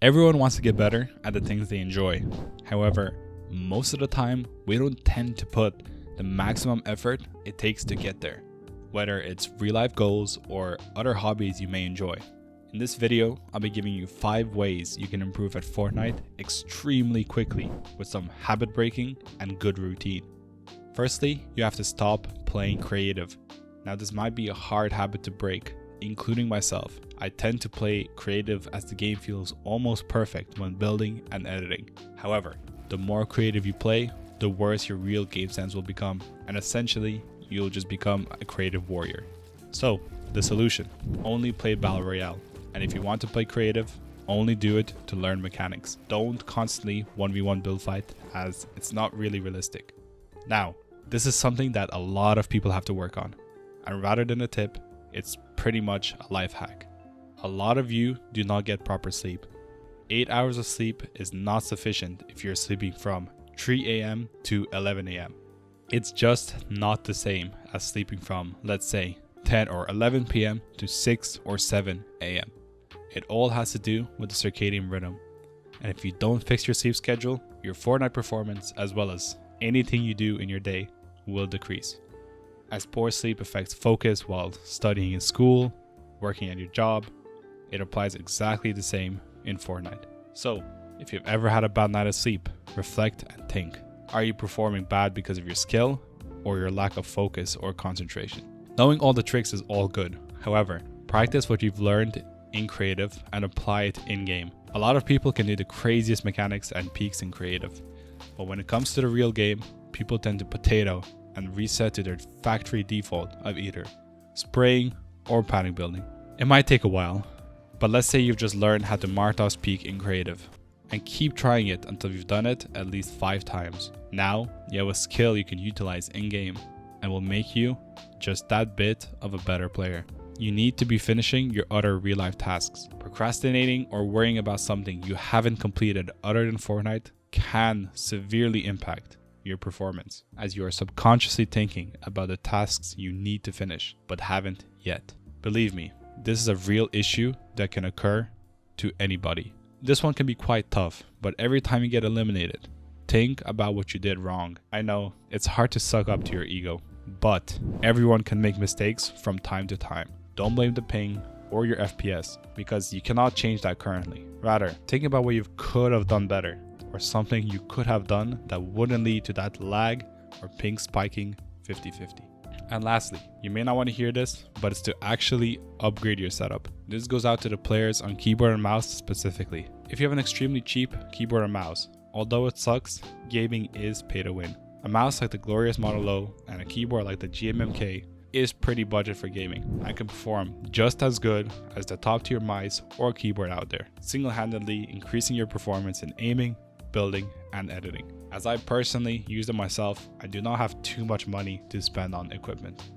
Everyone wants to get better at the things they enjoy. However, most of the time, we don't tend to put the maximum effort it takes to get there, whether it's real life goals or other hobbies you may enjoy. In this video, I'll be giving you 5 ways you can improve at Fortnite extremely quickly with some habit breaking and good routine. Firstly, you have to stop playing creative. Now this might be a hard habit to break, including myself. I tend to play creative as the game feels almost perfect when building and editing. However, the more creative you play, the worse your real game sense will become, and essentially, you'll just become a creative warrior. So, the solution: only play Battle Royale. And if you want to play creative, only do it to learn mechanics. Don't constantly 1v1 build fight, as it's not really realistic. Now, this is something that a lot of people have to work on. And rather than a tip, it's pretty much a life hack. A lot of you do not get proper sleep. 8 hours of sleep is not sufficient if you're sleeping from 3 a.m. to 11 a.m. It's just not the same as sleeping from, let's say, 10 or 11 p.m. to 6 or 7 a.m. It all has to do with the circadian rhythm. And if you don't fix your sleep schedule, your Fortnite performance, as well as anything you do in your day, will decrease. As poor sleep affects focus while studying in school, working at your job, it applies exactly the same in Fortnite. So, if you've ever had a bad night of sleep, reflect and think. Are you performing bad because of your skill or your lack of focus or concentration? Knowing all the tricks is all good. However, practice what you've learned in creative and apply it in-game. A lot of people can do the craziest mechanics and peaks in creative, but when it comes to the real game, people tend to potato and reset to their factory default of either spraying or panic building. It might take a while, but let's say you've just learned how to Marthos peak in creative, and keep trying it until you've done it at least 5 times. Now, you have a skill you can utilize in-game and will make you just that bit of a better player. You need to be finishing your other real-life tasks. Procrastinating or worrying about something you haven't completed other than Fortnite can severely impact your performance, as you are subconsciously thinking about the tasks you need to finish but haven't yet. Believe me, this is a real issue that can occur to anybody. This one can be quite tough, but every time you get eliminated, think about what you did wrong. I know it's hard to suck up to your ego, but everyone can make mistakes from time to time. Don't blame the ping or your FPS, because you cannot change that currently. Rather, think about what you could have done better, or something you could have done that wouldn't lead to that lag or ping spiking 50-50. And lastly, you may not want to hear this, but it's to actually upgrade your setup. This goes out to the players on keyboard and mouse specifically. If you have an extremely cheap keyboard and mouse, although it sucks, gaming is pay to win. A mouse like the glorious Model O and a keyboard like the GMMK is pretty budget for gaming and can perform just as good as the top tier mice or keyboard out there, single-handedly increasing your performance in aiming, building, and editing. As I personally use them myself, I do not have too much money to spend on equipment.